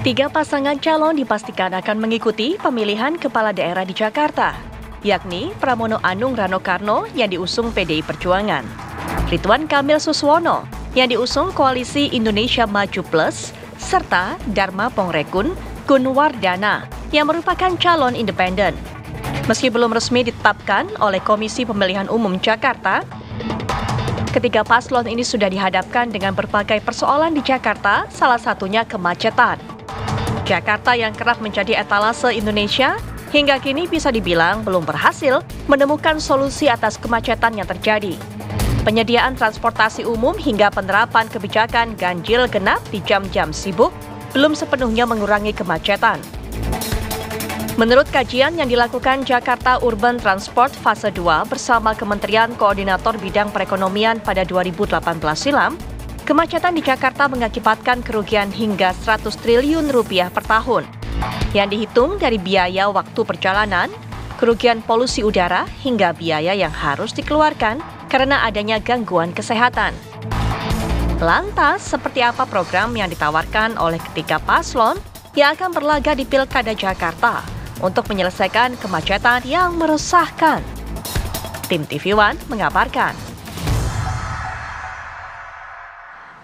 Tiga pasangan calon dipastikan akan mengikuti pemilihan kepala daerah di Jakarta, yakni Pramono Anung Rano Karno yang diusung PDI Perjuangan, Ridwan Kamil Suswono yang diusung Koalisi Indonesia Maju Plus, serta Dharma Pongrekun Gunwardana yang merupakan calon independen. Meski belum resmi ditetapkan oleh Komisi Pemilihan Umum Jakarta, ketiga paslon ini sudah dihadapkan dengan berbagai persoalan di Jakarta, salah satunya kemacetan. Jakarta yang kerap menjadi etalase Indonesia, hingga kini bisa dibilang belum berhasil menemukan solusi atas kemacetan yang terjadi. Penyediaan transportasi umum hingga penerapan kebijakan ganjil genap di jam-jam sibuk belum sepenuhnya mengurangi kemacetan. Menurut kajian yang dilakukan Jakarta Urban Transport Fase 2 bersama Kementerian Koordinator Bidang Perekonomian pada 2018 silam, kemacetan di Jakarta mengakibatkan kerugian hingga 100 triliun rupiah per tahun. Yang dihitung dari biaya waktu perjalanan, kerugian polusi udara, hingga biaya yang harus dikeluarkan karena adanya gangguan kesehatan. Lantas, seperti apa program yang ditawarkan oleh ketiga paslon yang akan berlaga di Pilkada Jakarta untuk menyelesaikan kemacetan yang meresahkan? Tim TV One mengabarkan.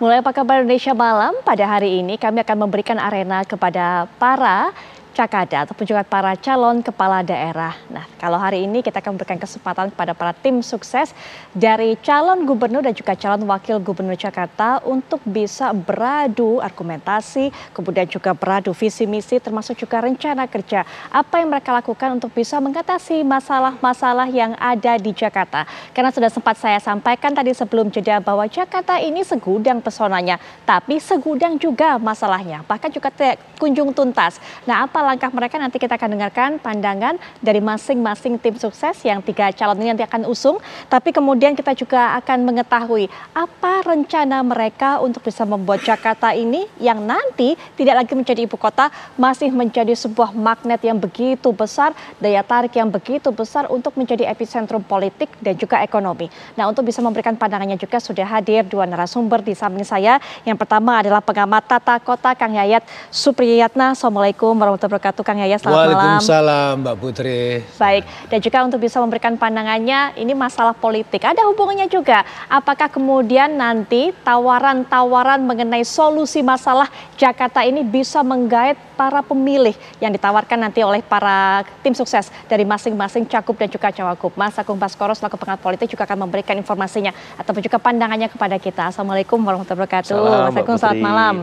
Mulai Apa Kabar Indonesia Malam, pada hari ini kami akan memberikan arena kepada para cakada ataupun juga para calon kepala daerah. Nah, kalau hari ini kita akan memberikan kesempatan kepada para tim sukses dari calon gubernur dan juga calon wakil gubernur Jakarta untuk bisa beradu argumentasi, kemudian juga beradu visi misi termasuk juga rencana kerja. Apa yang mereka lakukan untuk bisa mengatasi masalah-masalah yang ada di Jakarta. Karena sudah sempat saya sampaikan tadi sebelum jeda bahwa Jakarta ini segudang pesonanya, tapi segudang juga masalahnya, bahkan juga tidak kunjung tuntas. Nah, apa langkah mereka nanti kita akan dengarkan pandangan dari masing-masing tim sukses yang tiga calon ini nanti akan usung. Tapi kemudian kita juga akan mengetahui apa rencana mereka untuk bisa membuat Jakarta ini yang nanti tidak lagi menjadi ibu kota, masih menjadi sebuah magnet yang begitu besar, daya tarik yang begitu besar untuk menjadi epicentrum politik dan juga ekonomi. Nah, untuk bisa memberikan pandangannya juga sudah hadir dua narasumber di samping saya. Yang pertama adalah pengamat tata kota Kang Yayat Supriyatna. Assalamualaikum warahmatullahi wabarakatuh, Kang Yayat, selamat malam. Waalaikumsalam, Mbak Putri. Baik, dan juga untuk bisa memberikan pandangannya, ini masalah politik. Ada hubungannya juga. Apakah kemudian nanti tawaran-tawaran mengenai solusi masalah Jakarta ini bisa menggait para pemilih yang ditawarkan nanti oleh para tim sukses dari masing-masing cakup dan juga cawagup. Mas Agung Baskoro selaku pengamat politik juga akan memberikan informasinya ataupun juga pandangannya kepada kita. Assalamualaikum warahmatullahi wabarakatuh. Mas Agung, selamat malam.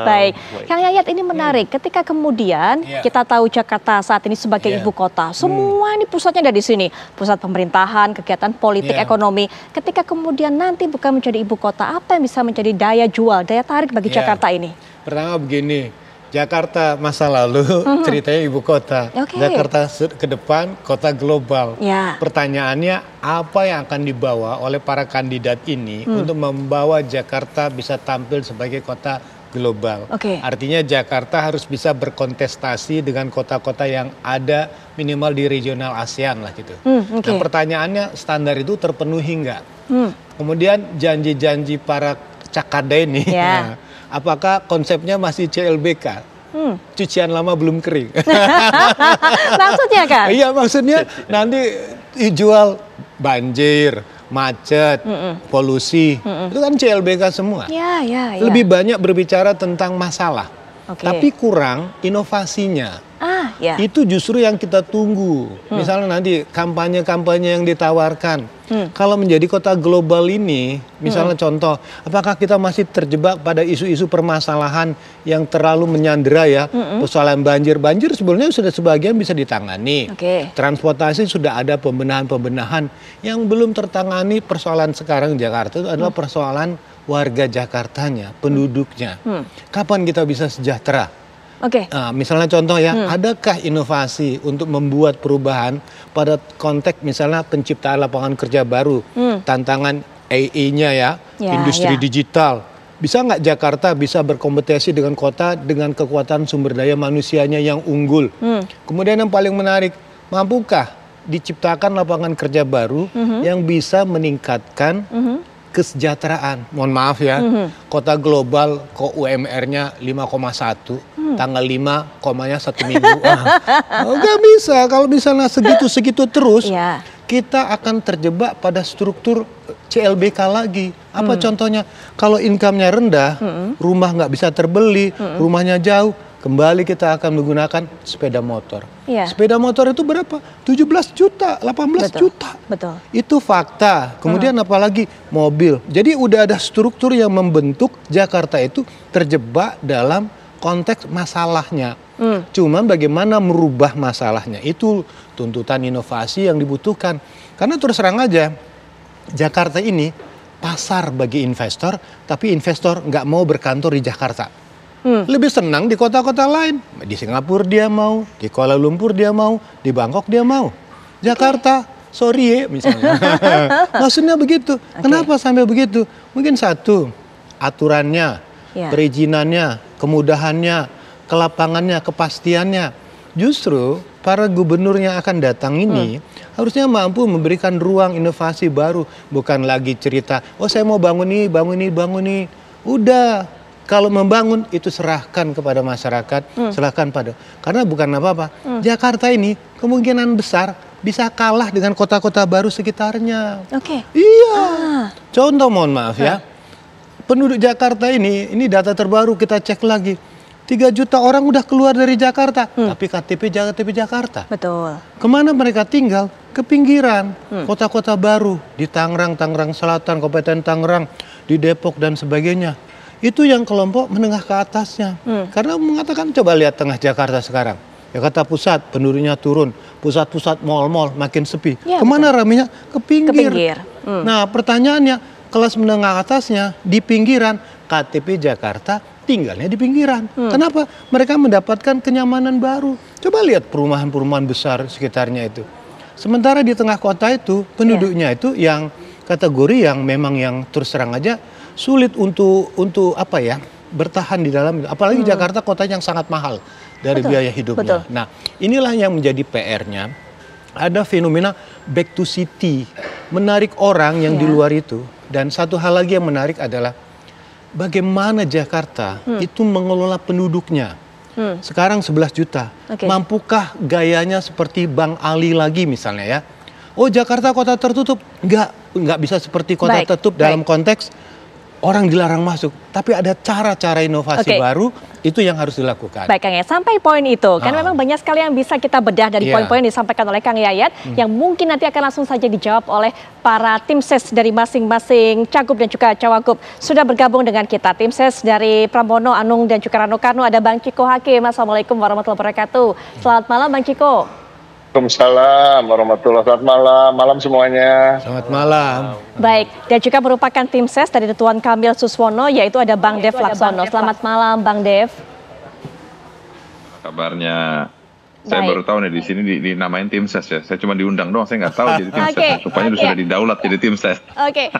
Baik, Kang Yayat, ini menarik. Ketika kemudian kita tahu Jakarta saat ini sebagai ibu kota, semua ini pusatnya ada di sini, pusat pemerintahan, kegiatan politik, ekonomi. Ketika kemudian nanti bukan menjadi ibu kota, apa yang bisa menjadi daya jual, daya tarik bagi Jakarta ini? Pertama begini, Jakarta masa lalu ceritanya ibu kota, Jakarta ke depan kota global. Pertanyaannya, apa yang akan dibawa oleh para kandidat ini untuk membawa Jakarta bisa tampil sebagai kota global. Artinya Jakarta harus bisa berkontestasi dengan kota-kota yang ada minimal di regional ASEAN lah gitu. Nah, pertanyaannya, standar itu terpenuhi nggak? Kemudian janji-janji para cakada ini, apakah konsepnya masih CLBK? Cucian lama belum kering. Maksudnya kan? Iya, maksudnya nanti jual banjir, macet, polusi, itu kan CLBK semua. Lebih banyak berbicara tentang masalah, tapi kurang inovasinya. Itu justru yang kita tunggu. Misalnya nanti kampanye-kampanye yang ditawarkan. Kalau menjadi kota global ini, misalnya contoh, apakah kita masih terjebak pada isu-isu permasalahan yang terlalu menyandera ya? Persoalan banjir sebenarnya sudah sebagian bisa ditangani. Transportasi sudah ada pembenahan-pembenahan. Yang belum tertangani persoalan sekarang Jakarta itu adalah persoalan warga Jakartanya, penduduknya. Kapan kita bisa sejahtera? Nah, misalnya contoh ya, adakah inovasi untuk membuat perubahan pada konteks misalnya penciptaan lapangan kerja baru, tantangan AI-nya ya, industri digital. Bisa nggak Jakarta bisa berkompetisi dengan kota dengan kekuatan sumber daya manusianya yang unggul? Kemudian yang paling menarik, mampukah diciptakan lapangan kerja baru yang bisa meningkatkan kesejahteraan. Mohon maaf ya, kota global kok UMR-nya 5,1, tanggal 5, komanya 1 minggu. Nggak bisa, kalau misalnya segitu terus, kita akan terjebak pada struktur CLBK lagi. Apa contohnya? Kalau income-nya rendah, rumah nggak bisa terbeli, rumahnya jauh, kembali kita akan menggunakan sepeda motor. Sepeda motor itu berapa? 17 juta, 18 juta. Betul. Itu fakta. Kemudian apalagi mobil. Jadi udah ada struktur yang membentuk Jakarta itu terjebak dalam konteks masalahnya. Cuman bagaimana merubah masalahnya, itu tuntutan inovasi yang dibutuhkan. Karena terus terang aja, Jakarta ini pasar bagi investor, tapi investor nggak mau berkantor di Jakarta. Lebih senang di kota-kota lain. Di Singapura dia mau, di Kuala Lumpur dia mau, di Bangkok dia mau. Jakarta, sorry ya misalnya. Maksudnya begitu. Kenapa sampai begitu? Mungkin satu, aturannya, perizinannya, kemudahannya, kelapangannya, kepastiannya. Justru para gubernur yang akan datang ini harusnya mampu memberikan ruang inovasi baru. Bukan lagi cerita, oh saya mau bangun ini, bangun ini, bangun ini. Udah. Kalau membangun itu serahkan kepada masyarakat, serahkan pada. Karena bukan apa-apa. Jakarta ini kemungkinan besar bisa kalah dengan kota-kota baru sekitarnya. Iya. Contoh mohon maaf ya. Penduduk Jakarta ini data terbaru kita cek lagi. 3 juta orang udah keluar dari Jakarta, tapi KTP Jakarta. Betul. Kemana mereka tinggal? Ke pinggiran, kota-kota baru di Tangerang, Tangerang Selatan, Kabupaten Tangerang, di Depok dan sebagainya. Itu yang kelompok menengah ke atasnya. Karena mengatakan coba lihat tengah Jakarta sekarang. Jakarta Pusat penduduknya turun, pusat-pusat mal-mal makin sepi. Kemana ramenya? Ke pinggir. Nah pertanyaannya, kelas menengah atasnya di pinggiran, KTP Jakarta tinggalnya di pinggiran. Kenapa? Mereka mendapatkan kenyamanan baru. Coba lihat perumahan-perumahan besar sekitarnya itu. Sementara di tengah kota itu penduduknya itu yang kategori yang memang yang terus terang aja sulit untuk apa ya, bertahan di dalam. Apalagi Jakarta kota yang sangat mahal dari biaya hidupnya. Nah, inilah yang menjadi PR-nya. Ada fenomena back to city, menarik orang yang di luar itu. Dan satu hal lagi yang menarik adalah bagaimana Jakarta itu mengelola penduduknya. Sekarang 11 juta. Mampukah gayanya seperti Bang Ali lagi misalnya ya? Oh, Jakarta kota tertutup. Nggak bisa seperti kota tertutup dalam konteks orang dilarang masuk, tapi ada cara-cara inovasi baru itu yang harus dilakukan. Baik Kang Yayat, sampai poin itu kan memang banyak sekali yang bisa kita bedah dari poin-poin yang disampaikan oleh Kang Yayat yang mungkin nanti akan langsung saja dijawab oleh para tim ses dari masing-masing cagup dan juga cawagup. Sudah bergabung dengan kita tim ses dari Pramono Anung dan juga Rano Karno, ada Bang Ciko Hakim. Assalamualaikum warahmatullahi wabarakatuh. Selamat malam Bang Ciko. Waalaikumsalam warahmatullahi wabarakatuh. Malam semuanya. Selamat malam. Baik, dan juga merupakan tim ses dari Rituan Kamil Suswono, yaitu ada Bang Dev Laksono. Selamat malam Bang Dev. Kabarnya saya baru tahu nih di sini dinamain tim ses ya. Saya cuma diundang doang, saya nggak tahu jadi tim ses. Rupanya sudah didaulat jadi tim ses.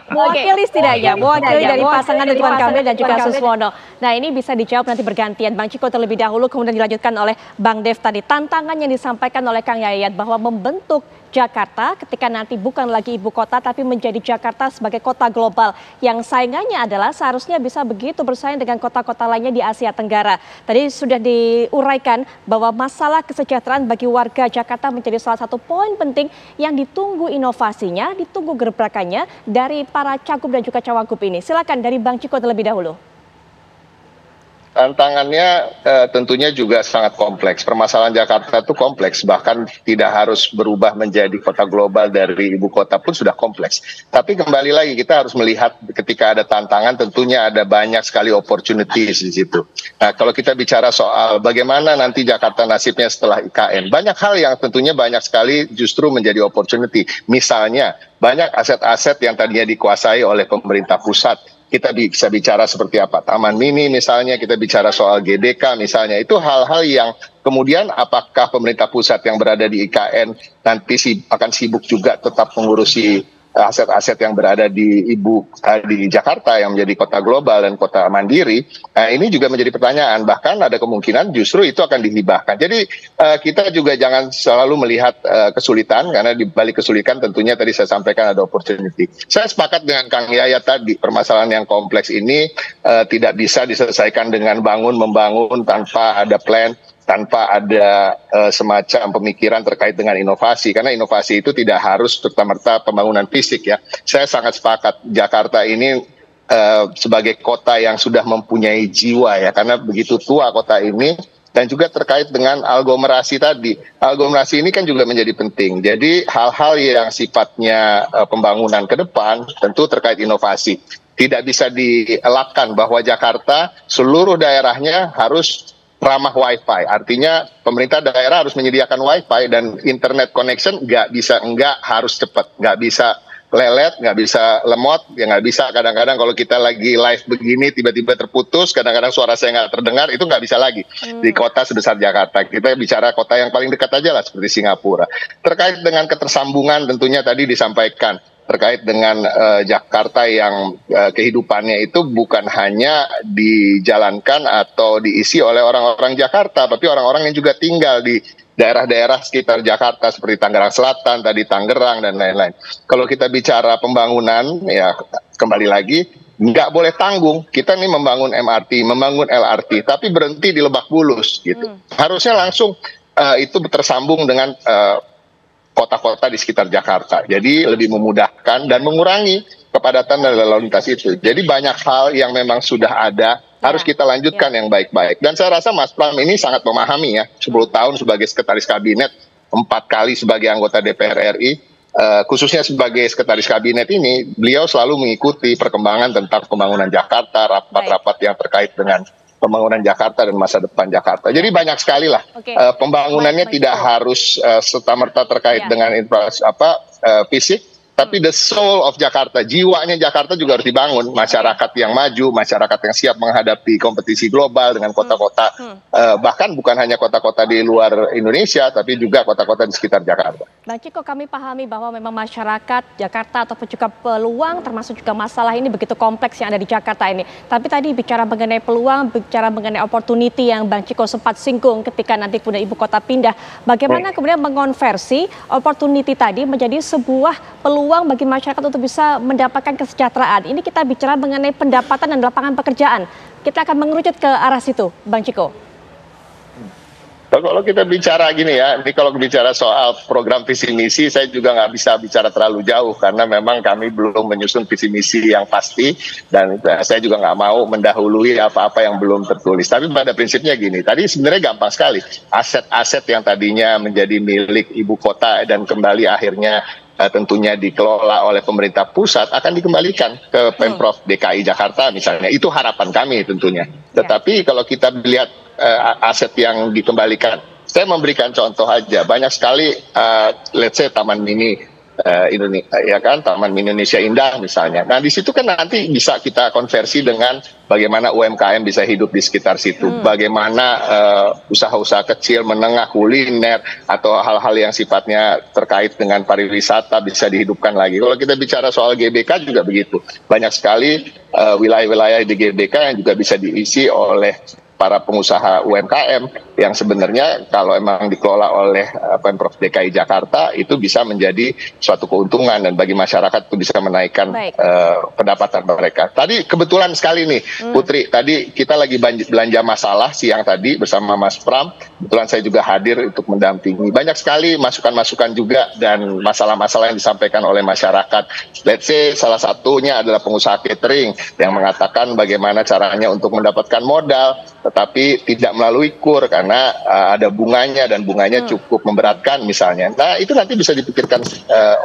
Mewakili setidaknya, mewakili dari pasangan Rituan Kamil dan juga Suswono. Nah ini bisa dijawab nanti bergantian. Bang Ciko terlebih dahulu, kemudian dilanjutkan oleh Bang Dev tadi. Tantangan yang disampaikan oleh Kang Yayat bahwa membentuk Jakarta ketika nanti bukan lagi ibu kota tapi menjadi Jakarta sebagai kota global yang saingannya adalah seharusnya bisa begitu bersaing dengan kota-kota lainnya di Asia Tenggara. Tadi sudah diuraikan bahwa masalah kesejahteraan bagi warga Jakarta menjadi salah satu poin penting yang ditunggu inovasinya, ditunggu gebrakannya dari para cagup dan juga cawagup ini. Silakan dari Bang Ciko terlebih dahulu. Tantangannya tentunya juga sangat kompleks. Permasalahan Jakarta itu kompleks, bahkan tidak harus berubah menjadi kota global dari ibu kota pun sudah kompleks. Tapi kembali lagi kita harus melihat ketika ada tantangan tentunya ada banyak sekali opportunities di situ. Nah kalau kita bicara soal bagaimana nanti Jakarta nasibnya setelah IKN, banyak hal yang tentunya banyak sekali justru menjadi opportunity. Misalnya banyak aset-aset yang tadinya dikuasai oleh pemerintah pusat. Kita bisa bicara seperti apa, Taman Mini misalnya, kita bicara soal GDK misalnya, itu hal-hal yang kemudian apakah pemerintah pusat yang berada di IKN nanti akan sibuk juga tetap mengurusi aset-aset yang berada di di Jakarta yang menjadi kota global dan kota mandiri, ini juga menjadi pertanyaan. Bahkan ada kemungkinan justru itu akan dihibahkan. Jadi kita juga jangan selalu melihat kesulitan, karena di balik kesulitan tentunya tadi saya sampaikan ada opportunity. Saya sepakat dengan Kang Yaya tadi, permasalahan yang kompleks ini tidak bisa diselesaikan dengan membangun tanpa ada plan, tanpa ada semacam pemikiran terkait dengan inovasi, karena inovasi itu tidak harus serta-merta pembangunan fisik ya. Saya sangat sepakat, Jakarta ini sebagai kota yang sudah mempunyai jiwa ya, karena begitu tua kota ini, dan juga terkait dengan aglomerasi tadi. Aglomerasi ini kan juga menjadi penting. Jadi hal-hal yang sifatnya pembangunan ke depan tentu terkait inovasi. Tidak bisa dielakkan bahwa Jakarta seluruh daerahnya harus ramah Wi-Fi, artinya pemerintah daerah harus menyediakan Wi-Fi dan internet connection nggak harus cepat, nggak bisa lelet, nggak bisa lemot, ya nggak bisa. Kadang-kadang kalau kita lagi live begini tiba-tiba terputus, kadang-kadang suara saya nggak terdengar, itu nggak bisa lagi di kota sebesar Jakarta. Kita bicara kota yang paling dekat aja lah seperti Singapura. Terkait dengan ketersambungan tentunya tadi disampaikan terkait dengan Jakarta yang kehidupannya itu bukan hanya dijalankan atau diisi oleh orang-orang Jakarta, tapi orang-orang yang juga tinggal di daerah-daerah sekitar Jakarta seperti Tangerang Selatan, tadi Tangerang dan lain-lain. Kalau kita bicara pembangunan, ya kembali lagi nggak boleh tanggung. Kita nih membangun MRT, membangun LRT, tapi berhenti di Lebak Bulus gitu. Harusnya langsung itu tersambung dengan kota-kota di sekitar Jakarta. Jadi lebih memudahkan dan mengurangi kepadatan dan lalu lintas itu. Jadi banyak hal yang memang sudah ada, harus kita lanjutkan yang baik-baik. Dan saya rasa Mas Pram ini sangat memahami ya, 10 tahun sebagai sekretaris kabinet, 4 kali sebagai anggota DPR RI, khususnya sebagai sekretaris kabinet ini, beliau selalu mengikuti perkembangan tentang pembangunan Jakarta, rapat-rapat yang terkait dengan pembangunan Jakarta dan masa depan Jakarta. Jadi banyak sekali lah pembangunannya tidak harus serta-merta terkait dengan fisik, tapi the soul of Jakarta, jiwanya Jakarta juga harus dibangun. Masyarakat yang maju, masyarakat yang siap menghadapi kompetisi global dengan kota-kota, bahkan bukan hanya kota-kota di luar Indonesia, tapi juga kota-kota di sekitar Jakarta. Bang Ciko, kami pahami bahwa memang masyarakat Jakarta ataupun juga peluang, termasuk juga masalah ini begitu kompleks yang ada di Jakarta ini. Tapi tadi bicara mengenai peluang, bicara mengenai opportunity yang Bang Ciko sempat singgung ketika nanti punya ibu kota pindah. Bagaimana kemudian mengonversi opportunity tadi menjadi sebuah peluang bagi masyarakat untuk bisa mendapatkan kesejahteraan. Ini kita bicara mengenai pendapatan dan lapangan pekerjaan. Kita akan mengerucut ke arah situ, Bang Ciko. Kalau kita bicara gini ya, ini kalau bicara soal program visi misi, saya juga nggak bisa bicara terlalu jauh karena memang kami belum menyusun visi misi yang pasti dan saya juga nggak mau mendahului apa-apa yang belum tertulis. Tapi pada prinsipnya gini, tadi sebenarnya gampang sekali. Aset-aset yang tadinya menjadi milik ibu kota dan kembali akhirnya tentunya dikelola oleh pemerintah pusat akan dikembalikan ke Pemprov DKI Jakarta misalnya. Itu harapan kami tentunya. Tetapi kalau kita lihat aset yang dikembalikan, saya memberikan contoh aja. Banyak sekali, let's say Taman Mini Indonesia, ya kan, Taman Mini Indonesia Indah misalnya. Nah di situ kan nanti bisa kita konversi dengan bagaimana UMKM bisa hidup di sekitar situ, bagaimana usaha-usaha kecil, menengah, kuliner atau hal-hal yang sifatnya terkait dengan pariwisata bisa dihidupkan lagi. Kalau kita bicara soal GBK juga begitu, banyak sekali wilayah-wilayah di GBK yang juga bisa diisi oleh para pengusaha UMKM yang sebenarnya kalau emang dikelola oleh Pemprov DKI Jakarta itu bisa menjadi suatu keuntungan dan bagi masyarakat itu bisa menaikkan pendapatan mereka. Tadi kebetulan sekali nih Putri, tadi kita lagi belanja masalah siang tadi bersama Mas Pram, kebetulan saya juga hadir untuk mendampingi. Banyak sekali masukan-masukan juga dan masalah-masalah yang disampaikan oleh masyarakat. Let's say salah satunya adalah pengusaha catering yang mengatakan bagaimana caranya untuk mendapatkan modal tetapi tidak melalui KUR karena ada bunganya dan bunganya cukup memberatkan misalnya. Nah itu nanti bisa dipikirkan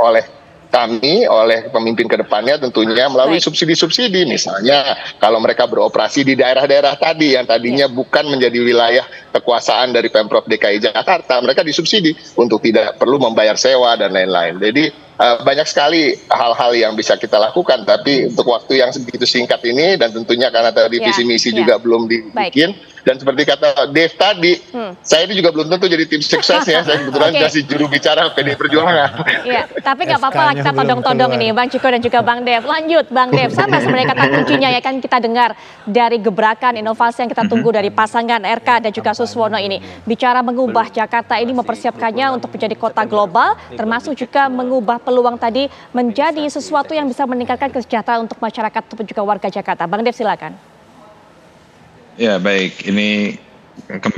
oleh kami, oleh pemimpin ke depannya tentunya melalui subsidi-subsidi misalnya kalau mereka beroperasi di daerah-daerah tadi yang tadinya bukan menjadi wilayah kekuasaan dari Pemprov DKI Jakarta, mereka disubsidi untuk tidak perlu membayar sewa dan lain-lain. Jadi banyak sekali hal-hal yang bisa kita lakukan, tapi untuk waktu yang begitu singkat ini dan tentunya karena tadi visi misi juga belum dibikin. Dan seperti kata Dave tadi, saya ini juga belum tentu jadi tim sukses ya. Saya kebetulan kasih juru bicara PD Perjuangan. Iya, tapi nggak apa-apa lah kita todong-todong ini, Bang Ciko dan juga Bang Dev. Lanjut, Bang Dev, sama sebenarnya kata kuncinya ya kan kita dengar dari gebrakan inovasi yang kita tunggu dari pasangan RK dan juga Suswono ini. Bicara mengubah Jakarta ini mempersiapkannya untuk menjadi kota global, termasuk juga mengubah peluang tadi menjadi sesuatu yang bisa meningkatkan kesejahteraan untuk masyarakat ataupun juga warga Jakarta. Bang Dev, silakan. Ya baik, ini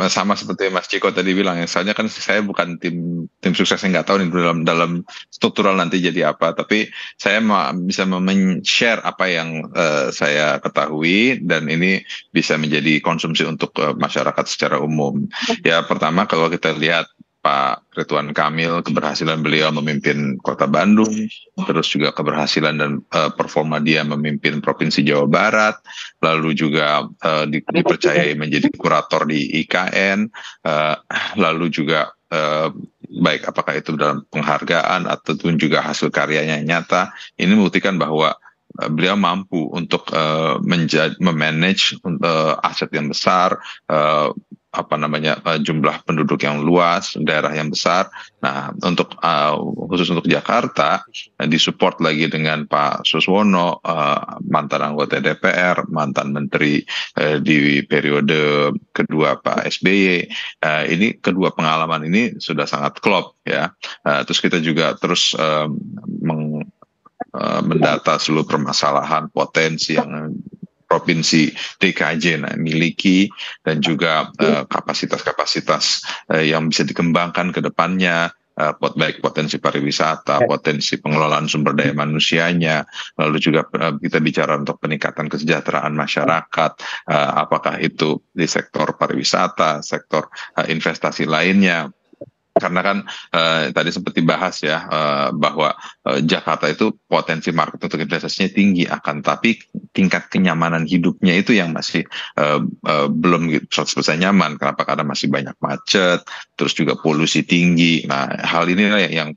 sama seperti Mas Ciko tadi bilang, ya soalnya kan saya bukan tim sukses yang nggak tahu nih dalam struktural nanti jadi apa, tapi saya bisa men-share apa yang saya ketahui dan ini bisa menjadi konsumsi untuk masyarakat secara umum. Ya pertama kalau kita lihat Pak Ridwan Kamil, keberhasilan beliau memimpin Kota Bandung, terus juga keberhasilan dan performa dia memimpin Provinsi Jawa Barat, lalu juga dipercayai menjadi kurator di IKN, lalu juga baik apakah itu dalam penghargaan ataupun juga hasil karyanya nyata, ini membuktikan bahwa beliau mampu untuk memanage aset yang besar, jumlah penduduk yang luas, daerah yang besar. Nah, untuk khusus untuk Jakarta disupport lagi dengan Pak Suswono, mantan anggota DPR, mantan menteri di periode kedua Pak SBY. Ini kedua pengalaman ini sudah sangat klop ya. Terus kita juga terus mendata seluruh permasalahan potensi yang Provinsi DKJ miliki dan juga kapasitas-kapasitas yang bisa dikembangkan ke depannya, baik potensi pariwisata, potensi pengelolaan sumber daya manusianya, lalu juga kita bicara untuk peningkatan kesejahteraan masyarakat, apakah itu di sektor pariwisata, sektor investasi lainnya. Karena kan tadi sempat dibahas ya bahwa Jakarta itu potensi market untuk investasinya tinggi, tapi tingkat kenyamanan hidupnya itu yang masih belum 100% nyaman. Kenapa? Karena masih banyak macet, terus juga polusi tinggi. Nah, hal ini yang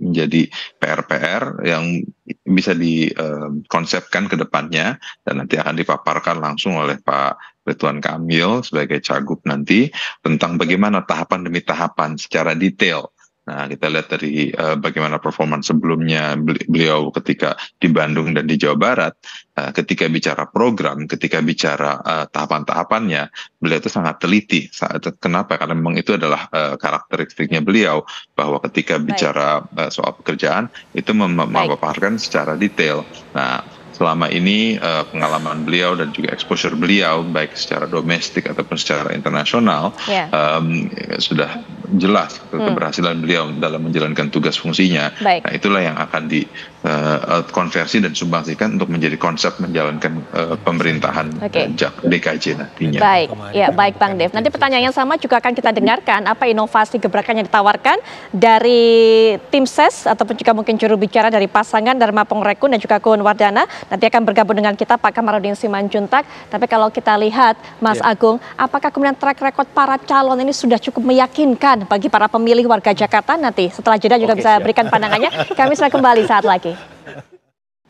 menjadi PR yang bisa dikonsepkan ke depannya dan nanti akan dipaparkan langsung oleh Pak Ridwan Kamil sebagai Cagup nanti tentang bagaimana tahapan demi tahapan secara detail. Nah, kita lihat dari bagaimana performance sebelumnya beliau ketika di Bandung dan di Jawa Barat, ketika bicara program, ketika bicara tahapan-tahapapannya, beliau itu sangat teliti. Kenapa? Karena memang itu adalah karakteristiknya beliau, bahwa ketika bicara soal pekerjaan, itu memaparkan secara detail. Nah, selama ini pengalaman beliau dan juga exposure beliau baik secara domestik ataupun secara internasional sudah jelas keberhasilan beliau dalam menjalankan tugas fungsinya. Nah, itulah yang akan dikonversi dan sumbangsikan untuk menjadi konsep menjalankan pemerintahan DKJ nantinya. Baik Bang Dev. Nanti pertanyaan yang sama juga akan kita dengarkan, apa inovasi gebrakan yang ditawarkan dari tim ses ataupun juga mungkin juru bicara dari pasangan Dharma Pongrekun dan juga Kun Wardana. Nanti akan bergabung dengan kita Pak Kamarudin Simanjuntak. Tapi kalau kita lihat Mas Agung, apakah kemudian track record para calon ini sudah cukup meyakinkan bagi para pemilih warga Jakarta? Nanti setelah jeda juga bisa berikan pandangannya. Kami sudah kembali saat lagi.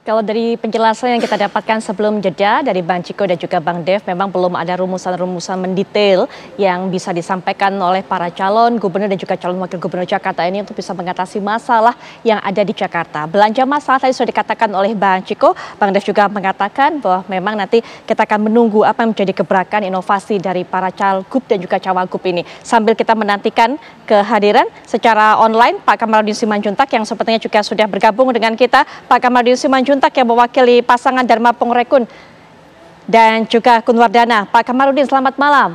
Kalau dari penjelasan yang kita dapatkan sebelum jeda dari Bang Ciko dan juga Bang Dev, memang belum ada rumusan-rumusan mendetail yang bisa disampaikan oleh para calon gubernur dan juga calon wakil gubernur Jakarta ini untuk bisa mengatasi masalah yang ada di Jakarta. Belanja masalah tadi sudah dikatakan oleh Bang Ciko, Bang Dev juga mengatakan bahwa memang nanti kita akan menunggu apa yang menjadi gebrakan inovasi dari para cagup dan juga cawagup ini. Sambil kita menantikan kehadiran secara online Pak Kamarudin Simanjuntak yang sepertinya juga sudah bergabung dengan kita. Pak Kamarudin Simanjuntak yang mewakili pasangan Dharma Pongrekun dan juga Kun Wardana. Pak Kamarudin, selamat malam.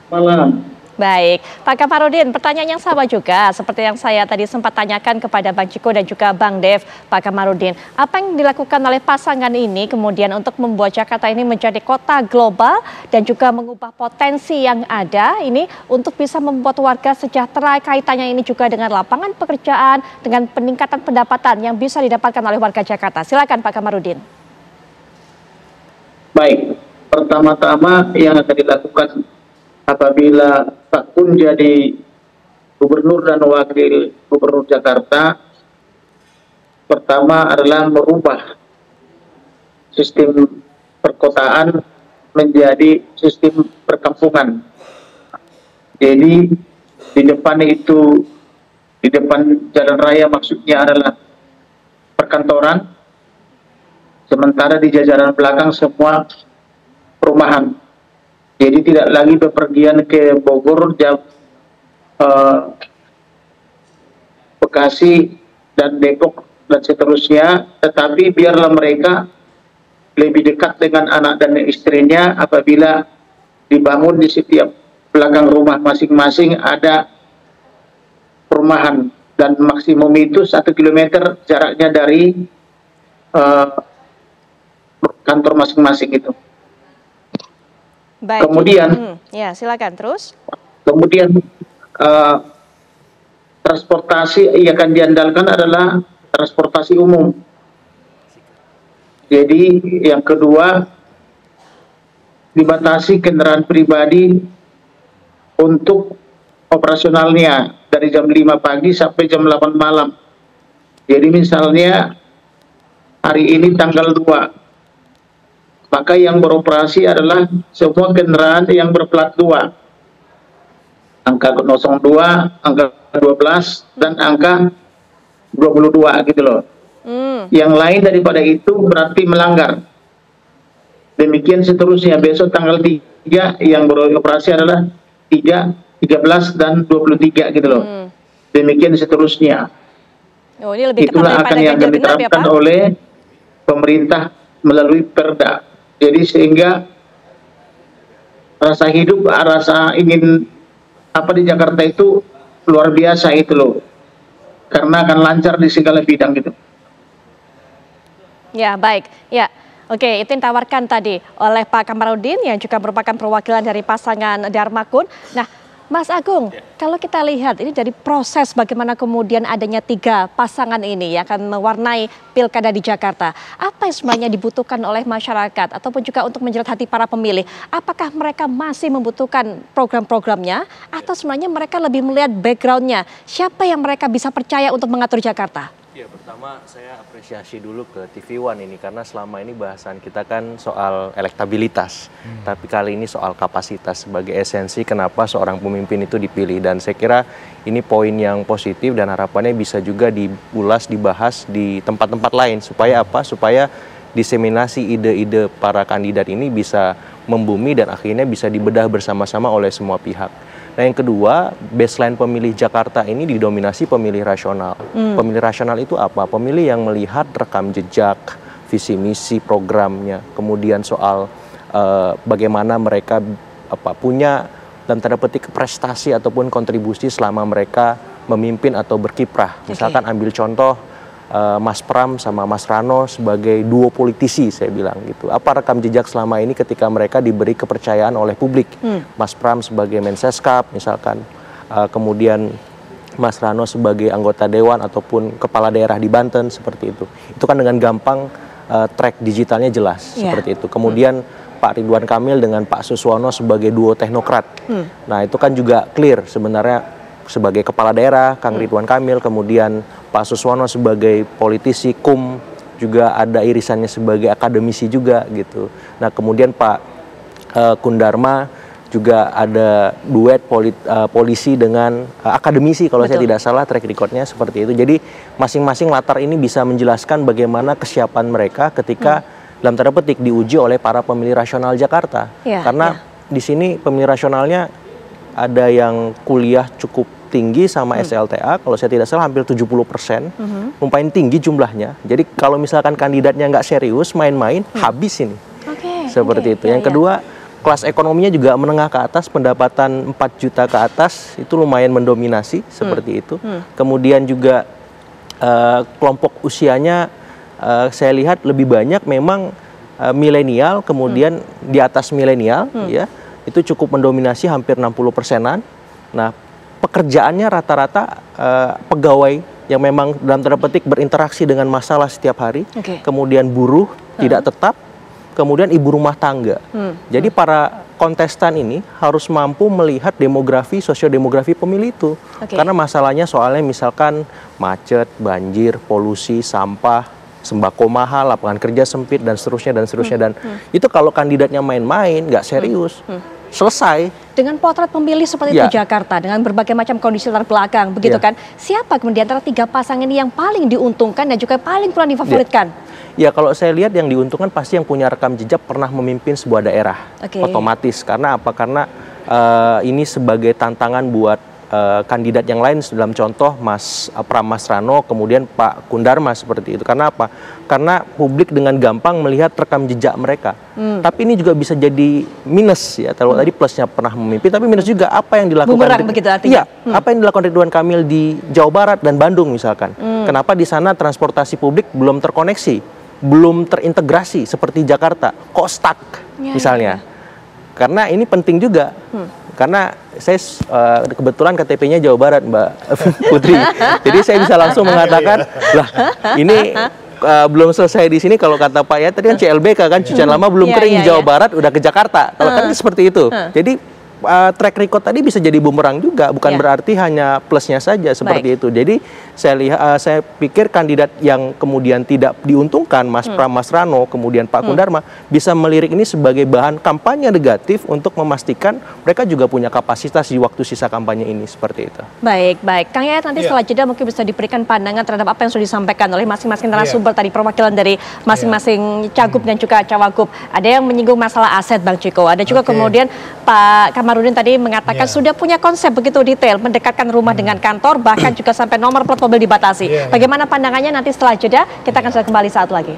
Malam. Baik, Pak Kamarudin, pertanyaan yang sama juga seperti yang saya tadi sempat tanyakan kepada Bang Ciko dan juga Bang Dev. Pak Kamarudin, apa yang dilakukan oleh pasangan ini kemudian untuk membuat Jakarta ini menjadi kota global dan juga mengubah potensi yang ada ini untuk bisa membuat warga sejahtera, kaitannya ini juga dengan lapangan pekerjaan, dengan peningkatan pendapatan yang bisa didapatkan oleh warga Jakarta. Silakan Pak Kamarudin. Baik, pertama-tama yang akan dilakukan apabila Pak Kun jadi Gubernur dan Wakil Gubernur Jakarta pertama adalah merubah sistem perkotaan menjadi sistem perkampungan. Jadi di depan jalan raya maksudnya adalah perkantoran, sementara di jajaran belakang semua perumahan. Jadi tidak lagi bepergian ke Bogor, Bekasi, dan Depok, dan seterusnya, tetapi biarlah mereka lebih dekat dengan anak dan istrinya apabila dibangun di setiap belakang rumah masing-masing ada perumahan, dan maksimum itu 1 kilometer jaraknya dari kantor masing-masing itu. Baik. Kemudian, ya silakan terus. Kemudian transportasi yang akan diandalkan adalah transportasi umum. Jadi yang kedua, dibatasi kendaraan pribadi untuk operasionalnya dari jam 5 pagi sampai jam 8 malam. Jadi misalnya hari ini tanggal 2, maka yang beroperasi adalah semua kendaraan yang berplat 2. Angka 02, angka 12, dan angka 22 gitu loh. Yang lain daripada itu berarti melanggar. Demikian seterusnya. Besok tanggal 3 yang beroperasi adalah 3, 13, dan 23 gitu loh. Demikian seterusnya. Oh, ini lebih itulah akan yang akan diterapkan oleh pemerintah melalui Perda. Jadi sehingga rasa hidup, rasa ingin apa di Jakarta itu luar biasa itu loh. Karena akan lancar di segala bidang gitu. Ya, baik. Ya, oke, itu yang ditawarkan tadi oleh Pak Kamarudin yang juga merupakan perwakilan dari pasangan Darmakun. Nah, Mas Agung, kalau kita lihat ini dari proses bagaimana kemudian adanya 3 pasangan ini yang akan mewarnai pilkada di Jakarta. Apa yang sebenarnya dibutuhkan oleh masyarakat ataupun juga untuk menjerat hati para pemilih? Apakah mereka masih membutuhkan program-programnya atau sebenarnya mereka lebih melihat background-nya? Siapa yang mereka bisa percaya untuk mengatur Jakarta? Ya, pertama saya apresiasi dulu ke TV One ini karena selama ini bahasan kita kan soal elektabilitas, tapi kali ini soal kapasitas sebagai esensi kenapa seorang pemimpin itu dipilih, dan saya kira ini poin yang positif dan harapannya bisa juga diulas, dibahas di tempat-tempat lain supaya apa? Supaya diseminasi ide-ide para kandidat ini bisa membumi dan akhirnya bisa dibedah bersama-sama oleh semua pihak. Nah, yang kedua, baseline pemilih Jakarta ini didominasi pemilih rasional. Pemilih rasional itu apa? Pemilih yang melihat rekam jejak, visi misi programnya, kemudian soal bagaimana mereka punya dan tanda petik prestasi ataupun kontribusi selama mereka memimpin atau berkiprah. Misalkan ambil contoh Mas Pram sama Mas Rano sebagai duo politisi, saya bilang gitu. Apa rekam jejak selama ini ketika mereka diberi kepercayaan oleh publik? Mas Pram sebagai Menseskap misalkan, kemudian Mas Rano sebagai anggota dewan ataupun kepala daerah di Banten, seperti itu. Itu kan dengan gampang track digitalnya jelas, seperti itu. Kemudian Pak Ridwan Kamil dengan Pak Suswono sebagai duo teknokrat. Nah, itu kan juga clear sebenarnya sebagai kepala daerah, Kang Ridwan Kamil, kemudian Pak Suswono sebagai politisi, juga ada irisannya sebagai akademisi juga gitu. Nah, kemudian Pak Kundarma juga ada duet polisi dengan akademisi kalau saya tidak salah track recordnya seperti itu. Jadi masing-masing latar ini bisa menjelaskan bagaimana kesiapan mereka ketika dalam tanda petik diuji oleh para pemilih rasional Jakarta. Karena di sini pemilih rasionalnya ada yang kuliah cukup tinggi sama SLTA, kalau saya tidak salah hampir 70%, lumayan tinggi jumlahnya. Jadi kalau misalkan kandidatnya nggak serius, main-main, habis ini. Seperti itu. Yang kedua, kelas ekonominya juga menengah ke atas, pendapatan 4 juta ke atas, itu lumayan mendominasi, seperti itu. Kemudian juga kelompok usianya, saya lihat lebih banyak memang milenial, kemudian di atas milenial, ya, itu cukup mendominasi hampir 60%-an. Nah, pekerjaannya rata-rata pegawai yang memang dalam tanda petik berinteraksi dengan masalah setiap hari, kemudian buruh tidak tetap, kemudian ibu rumah tangga. Jadi para kontestan ini harus mampu melihat demografi, sosiodemografi pemilih itu. Karena masalahnya soalnya misalkan macet, banjir, polusi, sampah, sembako mahal, lapangan kerja sempit, dan seterusnya, dan seterusnya. Dan itu kalau kandidatnya main-main, nggak serius, selesai. Dengan potret pemilih seperti itu Jakarta, dengan berbagai macam kondisi latar belakang, begitu kan? Siapa kemudian antara tiga pasang ini yang paling diuntungkan dan juga paling pernah difavoritkan? Ya kalau saya lihat yang diuntungkan pasti yang punya rekam jejak pernah memimpin sebuah daerah, otomatis. Karena apa? Karena ini sebagai tantangan buat kandidat yang lain, dalam contoh Mas Pramas Rano, kemudian Pak Kundarma seperti itu. Karena apa? Karena publik dengan gampang melihat rekam jejak mereka. Tapi ini juga bisa jadi minus ya. Kalau tadi plusnya pernah memimpin, tapi minus juga apa yang dilakukan. Bumerang begitu artinya. Iya, apa yang dilakukan Ridwan Kamil di Jawa Barat dan Bandung misalkan. Kenapa di sana transportasi publik belum terkoneksi? Belum terintegrasi seperti Jakarta, kok stuck misalnya. Karena ini penting juga, karena saya kebetulan KTP-nya Jawa Barat, Mbak Putri. Jadi saya bisa langsung mengatakan, lah ini belum selesai di sini. Kalau kata Pak ya, tadi kan CLBK kan, cucian lama belum kering di Jawa Barat, udah ke Jakarta. Kalau kan seperti itu. Jadi track record tadi bisa jadi bumerang juga, bukan berarti hanya plusnya saja seperti itu. Jadi saya pikir kandidat yang kemudian tidak diuntungkan, Mas Pramas Rano, kemudian Pak Kundarma, bisa melirik ini sebagai bahan kampanye negatif untuk memastikan mereka juga punya kapasitas di waktu sisa kampanye ini, seperti itu. Baik, nanti setelah jeda mungkin bisa diberikan pandangan terhadap apa yang sudah disampaikan oleh masing-masing narasumber tadi, perwakilan dari masing-masing cagup dan juga cawagup. Ada yang menyinggung masalah aset, Bang Ciko. Ada juga kemudian Pak Kamarudin tadi mengatakan sudah punya konsep begitu detail, mendekatkan rumah dengan kantor, bahkan juga sampai nomor plat mobil dibatasi. Bagaimana pandangannya nanti setelah jeda? Kita akan kembali saat lagi.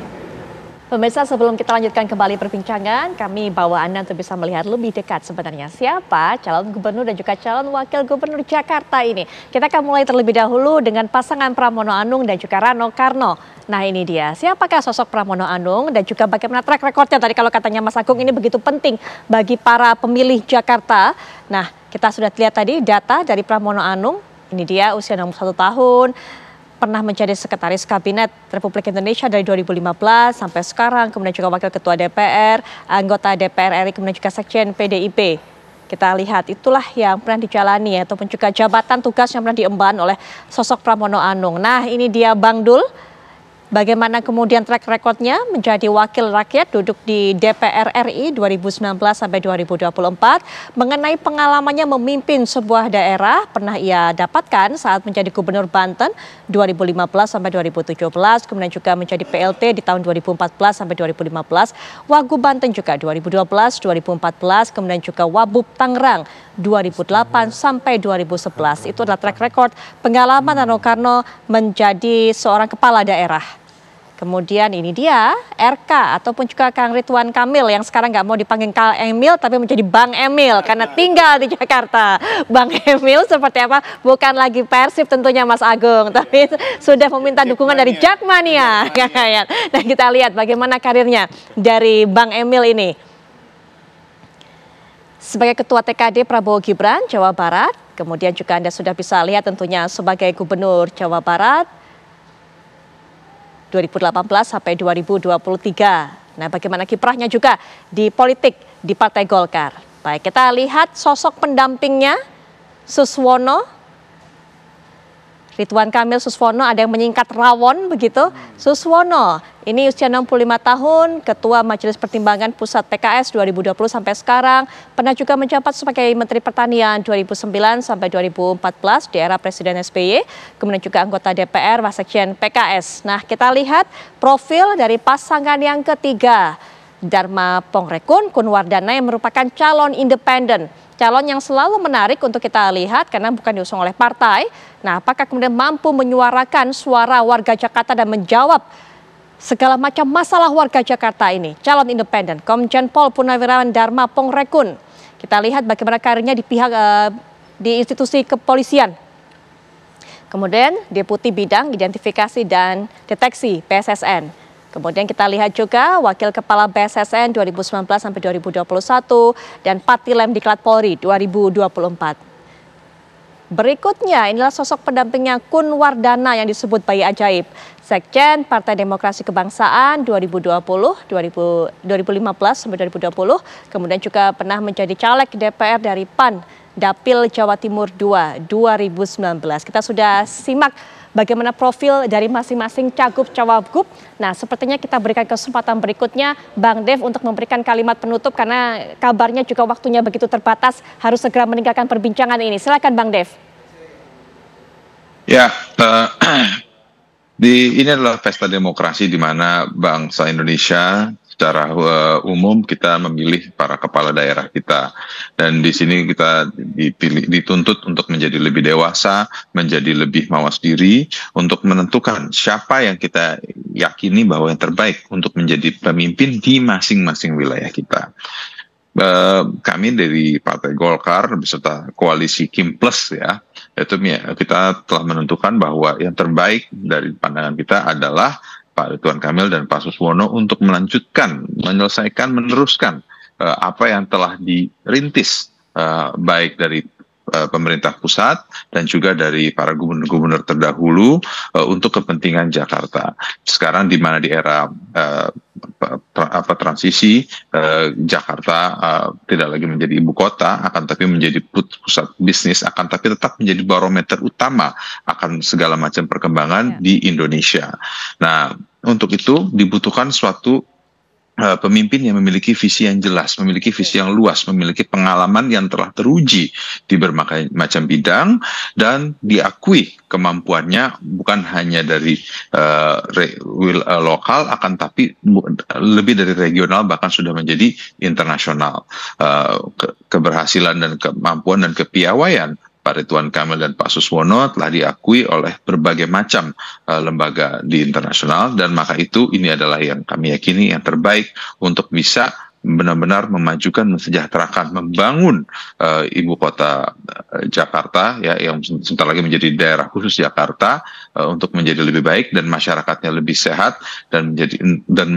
Pemirsa, sebelum kita lanjutkan kembali perbincangan, kami bawa Anda untuk bisa melihat lebih dekat sebenarnya siapa calon gubernur dan juga calon wakil gubernur Jakarta ini. Kita akan mulai terlebih dahulu dengan pasangan Pramono Anung dan juga Rano Karno. Nah ini dia, siapakah sosok Pramono Anung dan juga bagaimana track recordnya tadi kalau katanya Mas Agung ini begitu penting bagi para pemilih Jakarta. Nah kita sudah lihat tadi data dari Pramono Anung, ini dia usia 61 tahun. Pernah menjadi sekretaris kabinet Republik Indonesia dari 2015 sampai sekarang, kemudian juga wakil ketua DPR, anggota DPR RI, kemudian juga sekjen PDIP. Kita lihat itulah yang pernah dijalani ataupun juga jabatan tugas yang pernah diemban oleh sosok Pramono Anung. Nah ini dia Bang Dul. Bagaimana kemudian track recordnya menjadi wakil rakyat duduk di DPR RI 2019 sampai 2024. Mengenai pengalamannya memimpin sebuah daerah pernah ia dapatkan saat menjadi gubernur Banten 2015 sampai 2017. Kemudian juga menjadi PLT di tahun 2014 sampai 2015. Wagub Banten juga 2012, 2014. Kemudian juga Wabub Tangerang 2008 sampai 2011. Itu adalah track record pengalaman Rano Karno menjadi seorang kepala daerah. Kemudian ini dia RK ataupun juga Kang Ridwan Kamil yang sekarang nggak mau dipanggil Kang Emil tapi menjadi Bang Emil karena tinggal di Jakarta. Bang Emil seperti apa? Bukan lagi Persib tentunya Mas Agung, tapi sudah meminta dukungan dari Jakmania. Nah kita lihat bagaimana karirnya dari Bang Emil ini. Sebagai Ketua TKD Prabowo Gibran Jawa Barat, kemudian juga Anda sudah bisa lihat tentunya sebagai Gubernur Jawa Barat 2018 sampai 2023. Nah, bagaimana kiprahnya juga di politik di Partai Golkar. Baik, kita lihat sosok pendampingnya Suswono. Ridwan Kamil Suswono, ada yang menyingkat Rawon begitu. Suswono, ini usia 65 tahun, Ketua Majelis Pertimbangan Pusat PKS 2020 sampai sekarang. Pernah juga menjabat sebagai Menteri Pertanian 2009 sampai 2014 di era Presiden SBY. Kemudian juga anggota DPR, Wasekjen PKS. Nah kita lihat profil dari pasangan yang ketiga. Dharma Pongrekun Kunwardana yang merupakan calon independen. Calon yang selalu menarik untuk kita lihat karena bukan diusung oleh partai. Nah, apakah kemudian mampu menyuarakan suara warga Jakarta dan menjawab segala macam masalah warga Jakarta ini? Calon independen, Komjen Pol Purnawirawan Dharma Pongrekun. Kita lihat bagaimana karirnya di pihak di institusi kepolisian. Kemudian Deputi Bidang Identifikasi dan Deteksi BSSN. Kemudian kita lihat juga Wakil Kepala BSSN 2019 sampai 2021 dan Patilem Diklat Polri 2024. Berikutnya, inilah sosok pendampingnya Kun Wardana yang disebut bayi ajaib. Sekjen Partai Demokrasi Kebangsaan 2015 sampai 2020, kemudian juga pernah menjadi caleg DPR dari PAN Dapil Jawa Timur 2 2019. Kita sudah simak bagaimana profil dari masing-masing cagup cawagup. Nah, sepertinya kita berikan kesempatan berikutnya Bang Dev untuk memberikan kalimat penutup karena kabarnya juga waktunya begitu terbatas, harus segera meninggalkan perbincangan ini. Silakan Bang Dev. Ya, ini adalah pesta demokrasi di mana bangsa Indonesia secara umum kita memilih para kepala daerah kita, dan di sini kita dituntut untuk menjadi lebih dewasa, menjadi lebih mawas diri untuk menentukan siapa yang kita yakini bahwa yang terbaik untuk menjadi pemimpin di masing-masing wilayah kita. Kami dari Partai Golkar beserta koalisi Kim Plus itu kita telah menentukan bahwa yang terbaik dari pandangan kita adalah Pak Ridwan Kamil dan Pak Suswono untuk melanjutkan, menyelesaikan, meneruskan apa yang telah dirintis baik dari pemerintah pusat dan juga dari para gubernur-gubernur terdahulu untuk kepentingan Jakarta. Sekarang di mana di era transisi, Jakarta tidak lagi menjadi ibu kota, akan tapi menjadi pusat bisnis, akan tapi tetap menjadi barometer utama akan segala macam perkembangan di Indonesia. Nah, untuk itu dibutuhkan suatu pemimpin yang memiliki visi yang jelas, memiliki visi yang luas, memiliki pengalaman yang telah teruji di berbagai macam bidang dan diakui kemampuannya bukan hanya dari lokal, akan tapi lebih dari regional, bahkan sudah menjadi internasional. Keberhasilan dan kemampuan dan kepiawaian Pak Ridwan Kamil dan Pak Suswono telah diakui oleh berbagai macam lembaga di internasional, dan maka itu ini adalah yang kami yakini yang terbaik untuk bisa benar-benar memajukan, mensejahterakan, membangun ibu kota Jakarta yang sebentar lagi menjadi daerah khusus Jakarta untuk menjadi lebih baik dan masyarakatnya lebih sehat dan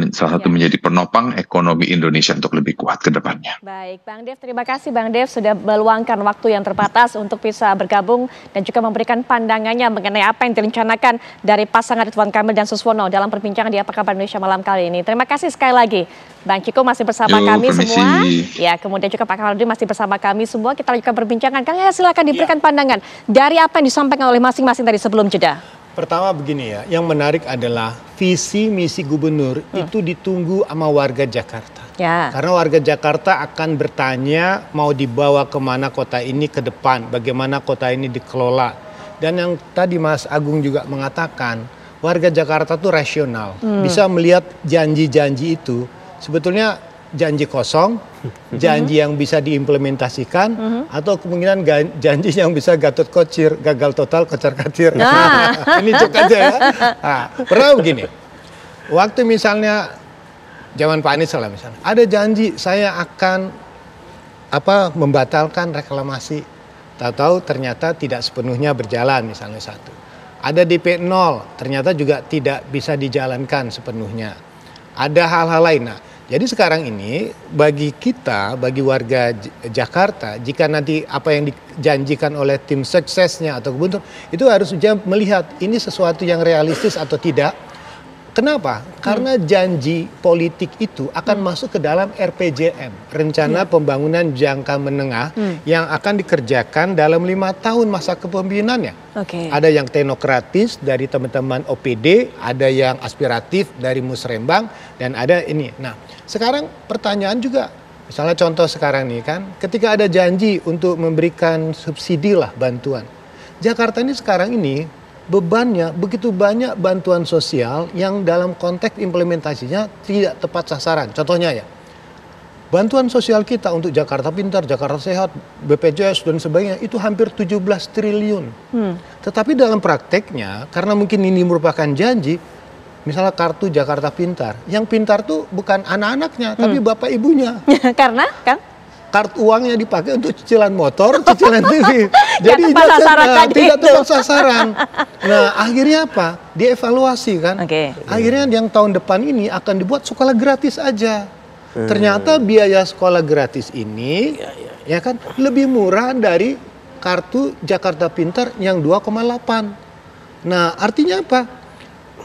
salah satu menjadi penopang ekonomi Indonesia untuk lebih kuat ke depannya. Baik, Bang Dev, terima kasih Bang Dev sudah meluangkan waktu yang terbatas untuk bisa bergabung dan juga memberikan pandangannya mengenai apa yang direncanakan dari pasangan Ridwan Kamil dan Suswono dalam perbincangan di Apa Kabar Indonesia malam kali ini. Terima kasih sekali lagi. Bang Ciko masih bersama kami semua. Ya, kemudian juga Pak Kamarudin masih bersama kami semua. Kita lanjutkan perbincangan. Kang Yaya, silakan diberikan pandangan dari apa yang disampaikan oleh masing-masing tadi sebelum jeda. Pertama begini ya, yang menarik adalah visi misi gubernur itu ditunggu sama warga Jakarta. Ya. Karena warga Jakarta akan bertanya mau dibawa kemana kota ini ke depan, bagaimana kota ini dikelola. Dan yang tadi Mas Agung juga mengatakan, warga Jakarta tuh rasional, bisa melihat janji-janji itu. Sebetulnya janji kosong, janji yang bisa diimplementasikan, atau kemungkinan janji yang bisa gatot kocir, gagal total, kocar kacir. Ini cek aja ya. Nah, pernah begini, waktu misalnya zaman Pak Anies lah misalnya, ada janji saya akan membatalkan reklamasi, tahu-tahu ternyata tidak sepenuhnya berjalan misalnya satu. Ada DP 0, ternyata juga tidak bisa dijalankan sepenuhnya. Ada hal-hal lain. Nah, jadi sekarang ini bagi kita, bagi warga Jakarta, jika nanti apa yang dijanjikan oleh tim suksesnya atau gubernur, itu harus melihat ini sesuatu yang realistis atau tidak. Kenapa? Karena janji politik itu akan masuk ke dalam RPJM, Rencana Pembangunan Jangka Menengah, yang akan dikerjakan dalam 5 tahun masa kepemimpinannya. Ada yang teknokratis dari teman-teman OPD, ada yang aspiratif dari Musrembang, dan ada ini. Nah, sekarang pertanyaan juga, misalnya contoh sekarang nih kan, ketika ada janji untuk memberikan subsidi lah, bantuan. Jakarta ini sekarang ini bebannya begitu banyak bantuan sosial yang dalam konteks implementasinya tidak tepat sasaran. Contohnya ya, bantuan sosial kita untuk Jakarta Pintar, Jakarta Sehat, BPJS dan sebagainya itu hampir 17 triliun. Tetapi dalam prakteknya, karena mungkin ini merupakan janji, misalnya kartu Jakarta Pintar, yang pintar tuh bukan anak-anaknya, tapi bapak ibunya. Karena kan? Kartu uangnya dipakai untuk cicilan motor, cicilan TV. Jadi tidak tepat sasaran. Nah, akhirnya apa? Dievaluasi kan. Akhirnya yang tahun depan ini akan dibuat sekolah gratis aja. Ternyata biaya sekolah gratis ini ya kan lebih murah dari kartu Jakarta Pintar yang 2,8. Nah, artinya apa?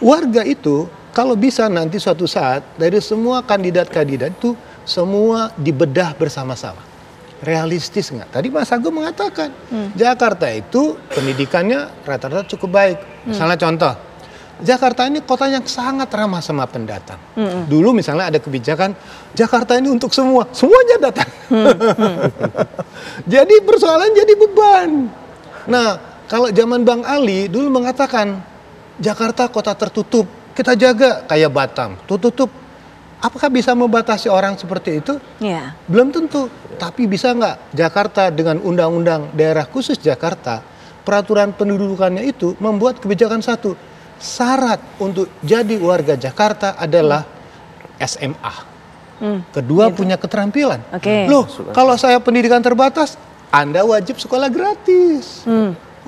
Warga itu kalau bisa nanti suatu saat dari semua kandidat-kandidat itu semua dibedah bersama-sama. Realistis nggak? Tadi Mas Agung mengatakan Jakarta itu pendidikannya rata-rata cukup baik. Misalnya contoh, Jakarta ini kota yang sangat ramah sama pendatang. Dulu misalnya ada kebijakan Jakarta ini untuk semua, semuanya datang. Jadi persoalan jadi beban. Nah, kalau zaman Bang Ali dulu mengatakan Jakarta kota tertutup, kita jaga kayak Batam, tutup. Apakah bisa membatasi orang seperti itu? Yeah. Belum tentu. Tapi bisa nggak Jakarta dengan undang-undang daerah khusus Jakarta, peraturan pendudukannya itu membuat kebijakan satu. Syarat untuk jadi warga Jakarta adalah SMA. Kedua gitu. Punya keterampilan. Loh, kalau saya pendidikan terbatas, Anda wajib sekolah gratis.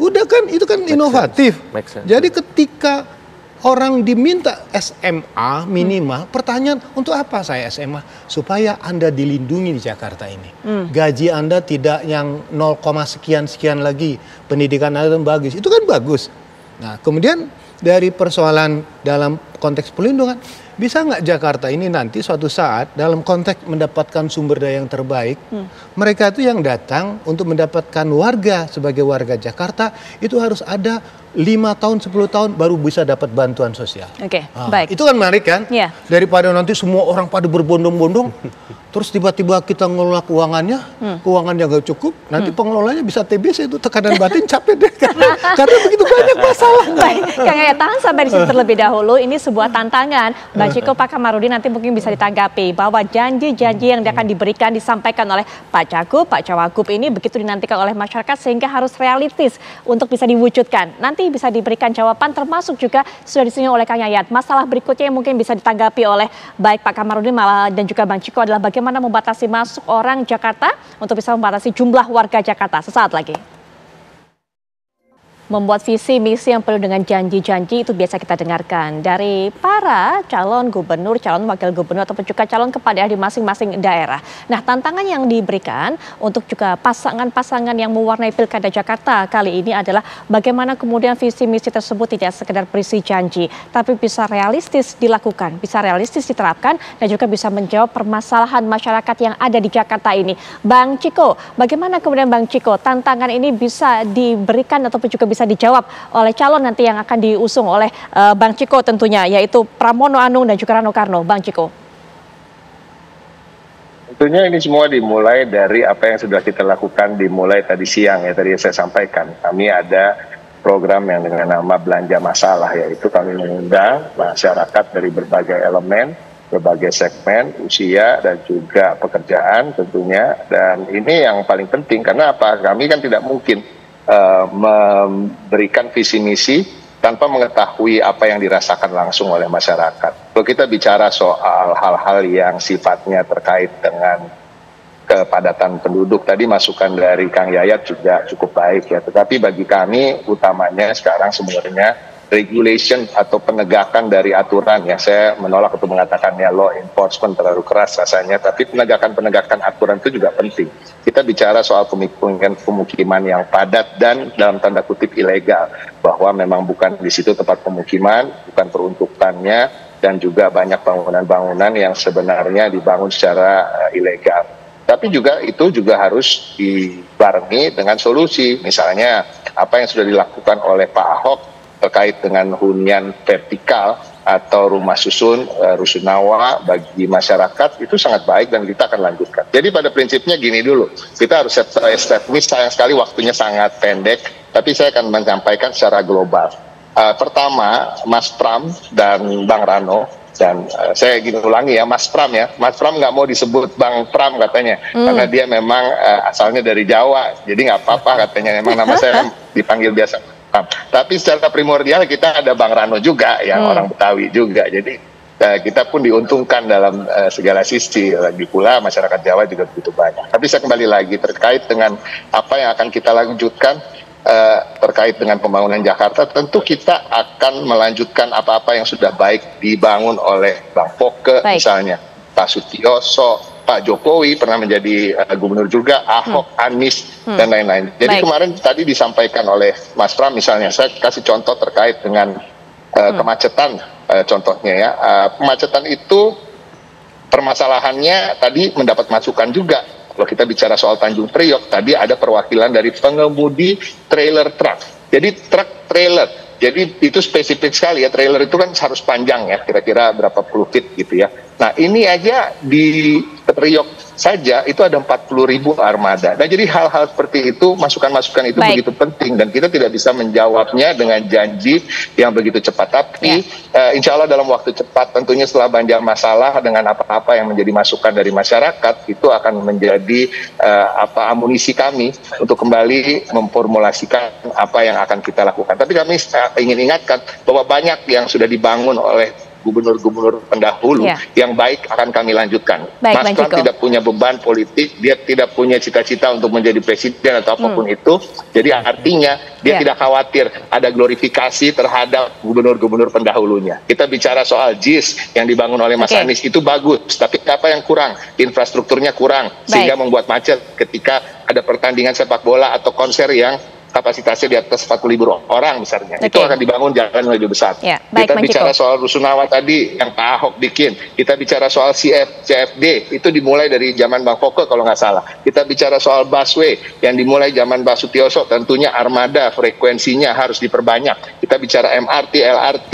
Udah kan, itu kan inovatif. Jadi ketika orang diminta SMA minimal, pertanyaan untuk apa saya SMA? Supaya Anda dilindungi di Jakarta ini. Gaji Anda tidak yang 0, sekian lagi. Pendidikan Anda bagus. Itu kan bagus. Nah, kemudian dari persoalan dalam konteks perlindungan, bisa nggak Jakarta ini nanti suatu saat dalam konteks mendapatkan sumber daya yang terbaik, mereka itu yang datang untuk mendapatkan warga sebagai warga Jakarta itu harus ada 5 tahun, 10 tahun baru bisa dapat bantuan sosial. Baik. Itu kan menarik kan? Daripada nanti semua orang pada berbondong-bondong, terus tiba-tiba kita ngelola keuangannya, keuangannya nggak cukup, nanti pengelolanya bisa TBC itu tekanan batin capek deh karena begitu banyak masalah. Baik, Kang Yayat tahan sampai di situ terlebih dahulu. Ini sebuah tantangan. Bang Ciko, Pak Kamarudin nanti mungkin bisa ditanggapi bahwa janji-janji yang akan diberikan disampaikan oleh Pak Cagup, Pak Cawagup ini begitu dinantikan oleh masyarakat sehingga harus realistis untuk bisa diwujudkan. Nanti bisa diberikan jawaban termasuk juga sudah disinggung oleh Kang Yayat. Masalah berikutnya yang mungkin bisa ditanggapi oleh baik Pak Kamarudin dan juga Bang Ciko adalah bagaimana membatasi masuk orang Jakarta untuk bisa membatasi jumlah warga Jakarta. Sesaat lagi. Membuat visi misi yang penuh dengan janji-janji itu biasa kita dengarkan dari para calon gubernur, calon wakil gubernur ataupun juga calon kepala daerah di masing-masing daerah. Nah, tantangan yang diberikan untuk juga pasangan-pasangan yang mewarnai Pilkada Jakarta kali ini adalah bagaimana kemudian visi misi tersebut tidak sekedar berisi janji, tapi bisa realistis dilakukan, bisa realistis diterapkan dan juga bisa menjawab permasalahan masyarakat yang ada di Jakarta ini. Bang Ciko, bagaimana kemudian Bang Ciko tantangan ini bisa diberikan ataupun juga bisa dijawab oleh calon nanti yang akan diusung oleh Bang Ciko tentunya, yaitu Pramono Anung dan juga Rano Karno. Bang Ciko. Tentunya ini semua dimulai dari apa yang sudah kita lakukan dimulai tadi siang ya, tadi saya sampaikan. Kami ada program yang dengan nama Belanja Masalah, yaitu kami mengundang masyarakat dari berbagai elemen, berbagai segmen, usia, dan juga pekerjaan tentunya. Dan ini yang paling penting, karena apa? Kami kan tidak mungkin memberikan visi misi tanpa mengetahui apa yang dirasakan langsung oleh masyarakat. Kalau kita bicara soal hal-hal yang sifatnya terkait dengan kepadatan penduduk, tadi masukan dari Kang Yayat juga cukup baik ya. Tetapi bagi kami utamanya sekarang sebenarnya regulation atau penegakan dari aturan ya. Saya menolak untuk mengatakannya law enforcement terlalu keras rasanya, tapi penegakan aturan itu juga penting. Kita bicara soal pemukiman yang padat dan dalam tanda kutip ilegal, bahwa memang bukan di situ tempat pemukiman, bukan peruntukannya, dan juga banyak bangunan-bangunan yang sebenarnya dibangun secara ilegal. Tapi juga itu juga harus dibarengi dengan solusi. Misalnya apa yang sudah dilakukan oleh Pak Ahok terkait dengan hunian vertikal atau rumah susun, rusunawa bagi masyarakat itu sangat baik dan kita akan lanjutkan. Jadi pada prinsipnya gini dulu, kita harus step ini sayang sekali waktunya sangat pendek, tapi saya akan menyampaikan secara global. Pertama, Mas Pram dan Bang Rano, dan saya ingin ulangi ya, Mas Pram nggak mau disebut Bang Pram katanya, karena dia memang asalnya dari Jawa, jadi nggak apa-apa katanya, memang nama saya dipanggil biasa. Tapi secara primordial kita ada Bang Rano juga yang orang Betawi juga, jadi kita pun diuntungkan dalam segala sisi. Lagi pula masyarakat Jawa juga begitu banyak. Tapi saya kembali lagi terkait dengan apa yang akan kita lanjutkan terkait dengan pembangunan Jakarta, tentu kita akan melanjutkan apa-apa yang sudah baik dibangun oleh Bang Poke misalnya, Pak Sutioso, Pak Jokowi, pernah menjadi gubernur juga, Ahok, Anies, dan lain-lain. Jadi kemarin tadi disampaikan oleh Mas Pram misalnya, saya kasih contoh terkait dengan kemacetan, contohnya ya. Kemacetan itu permasalahannya tadi mendapat masukan juga. Kalau kita bicara soal Tanjung Priok, tadi ada perwakilan dari pengemudi trailer truk. Jadi truk trailer. Jadi itu spesifik sekali ya, trailer itu kan harus panjang ya, kira-kira berapa puluh feet gitu ya. Nah ini aja di Priok saja itu ada 40.000 armada. Nah jadi hal-hal seperti itu, masukan-masukan itu begitu penting dan kita tidak bisa menjawabnya dengan janji yang begitu cepat. Tapi insya Allah dalam waktu cepat, tentunya setelah banjir masalah dengan apa-apa yang menjadi masukan dari masyarakat, itu akan menjadi amunisi kami untuk kembali memformulasikan apa yang akan kita lakukan. Tapi kami ingin ingatkan bahwa banyak yang sudah dibangun oleh gubernur-gubernur pendahulu yang baik akan kami lanjutkan. Mas Pram tidak punya beban politik, dia tidak punya cita-cita untuk menjadi presiden atau apapun itu. Jadi artinya dia tidak khawatir ada glorifikasi terhadap gubernur-gubernur pendahulunya. Kita bicara soal JIS yang dibangun oleh Mas Anies itu bagus, tapi apa yang kurang? Infrastrukturnya kurang sehingga membuat macet ketika ada pertandingan sepak bola atau konser yang kapasitasnya di atas 40.000 orang misalnya, itu akan dibangun jalan yang lebih besar. Kita bicara soal Rusunawa tadi yang Pak Ahok bikin, kita bicara soal CFD itu dimulai dari zaman Bang Foke kalau nggak salah. Kita bicara soal busway yang dimulai zaman Pak Sutioso, tentunya armada frekuensinya harus diperbanyak. Kita bicara MRT, LRT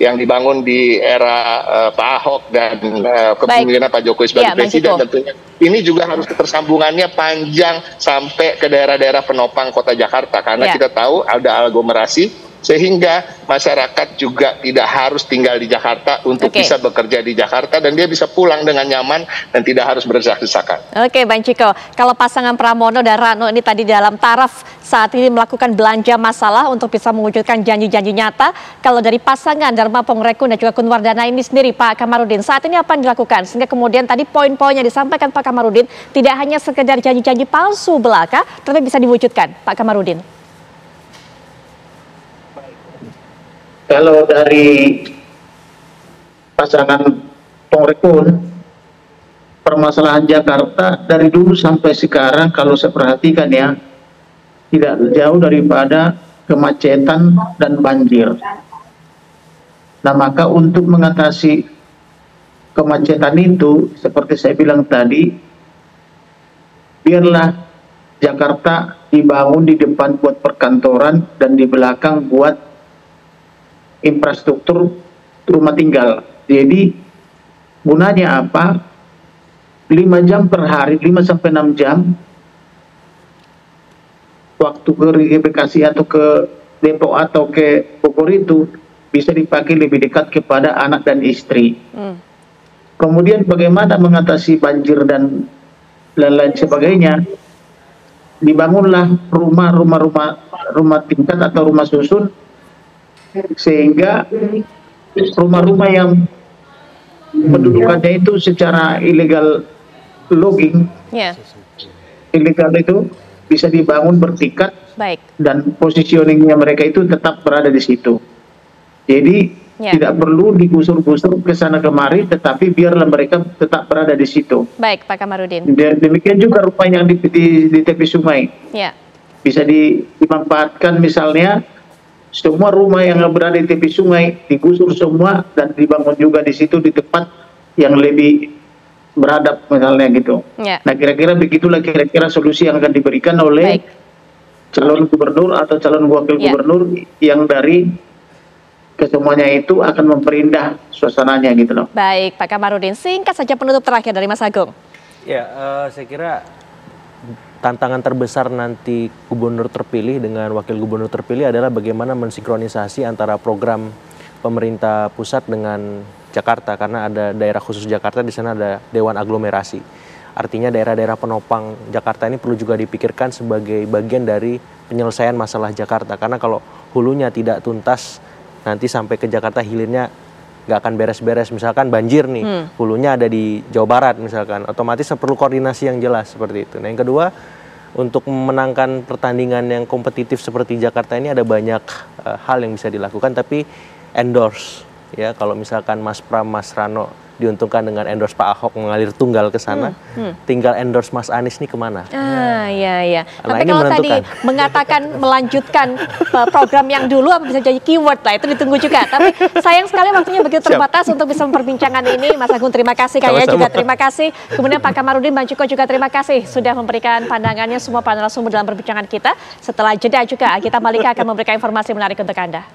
yang dibangun di era Pak Ahok dan kepemimpinan Pak Jokowi sebagai presiden, tentunya ini juga harus ketersambungannya panjang sampai ke daerah-daerah penopang kota Jakarta, karena kita tahu ada aglomerasi sehingga masyarakat juga tidak harus tinggal di Jakarta untuk bisa bekerja di Jakarta dan dia bisa pulang dengan nyaman dan tidak harus berdesak-desakan. Oke, Bang Ciko, kalau pasangan Pramono dan Rano ini tadi dalam taraf saat ini melakukan belanja masalah untuk bisa mewujudkan janji-janji nyata, kalau dari pasangan Dharma Pongrekun dan juga Kun Wardana ini sendiri, Pak Kamarudin, saat ini apa yang dilakukan sehingga kemudian tadi poin-poin yang disampaikan Pak Kamarudin tidak hanya sekedar janji-janji palsu belaka, tapi bisa diwujudkan, Pak Kamarudin? Kalau dari pasangan Pongrekun, permasalahan Jakarta dari dulu sampai sekarang kalau saya perhatikan ya, tidak jauh daripada kemacetan dan banjir. Nah maka untuk mengatasi kemacetan itu, seperti saya bilang tadi, biarlah Jakarta dibangun di depan buat perkantoran dan di belakang buat infrastruktur rumah tinggal. Jadi gunanya apa? 5 jam per hari, 5 sampai 6 jam waktu ke Bekasi atau ke Depok atau ke Bogor itu bisa dipakai lebih dekat kepada anak dan istri. Kemudian bagaimana mengatasi banjir dan lain-lain sebagainya? Dibangunlah rumah tingkat atau rumah susun, sehingga rumah-rumah yang pendudukannya itu secara ilegal logging, ilegal itu bisa dibangun bertingkat dan positioningnya mereka itu tetap berada di situ. Jadi tidak perlu digusur-gusur ke sana kemari, tetapi biarlah mereka tetap berada di situ. Baik, Pak Kamarudin. Dan demikian juga rumah yang di tepi sungai bisa dimanfaatkan, misalnya semua rumah yang berada di tepi sungai digusur semua dan dibangun juga di situ di tempat yang lebih beradab misalnya gitu. Nah kira-kira begitulah kira-kira solusi yang akan diberikan oleh calon gubernur atau calon wakil gubernur yang dari kesemuanya itu akan memperindah suasananya gitu loh. Baik, Pak Kamarudin, singkat saja penutup terakhir dari Mas Agung. Ya, saya kira tantangan terbesar nanti gubernur terpilih dengan wakil gubernur terpilih adalah bagaimana mensinkronisasi antara program pemerintah pusat dengan Jakarta, karena ada daerah khusus Jakarta, di sana ada Dewan Aglomerasi. Artinya daerah-daerah penopang Jakarta ini perlu juga dipikirkan sebagai bagian dari penyelesaian masalah Jakarta, karena kalau hulunya tidak tuntas nanti sampai ke Jakarta hilirnya nggak akan beres-beres. Misalkan banjir nih, hulunya ada di Jawa Barat misalkan, otomatis perlu koordinasi yang jelas seperti itu. Nah yang kedua, untuk memenangkan pertandingan yang kompetitif seperti Jakarta ini ada banyak hal yang bisa dilakukan, tapi endorse ya kalau misalkan Mas Pram, Mas Rano diuntungkan dengan endorse Pak Ahok mengalir tunggal ke sana, tinggal endorse Mas Anies nih kemana? Iya. Nah, tapi kalau tadi mengatakan melanjutkan program yang dulu apa bisa jadi keyword lah, itu ditunggu juga. Tapi sayang sekali waktunya begitu terbatas untuk bisa memperbincangkan ini. Mas Agung terima kasih, Kayya juga terima kasih. Kemudian Pak Kamarudin, Bang Ciko juga terima kasih sudah memberikan pandangannya semua para narasumber dalam perbincangan kita. Setelah jeda juga, Gita Malika akan memberikan informasi menarik untuk Anda.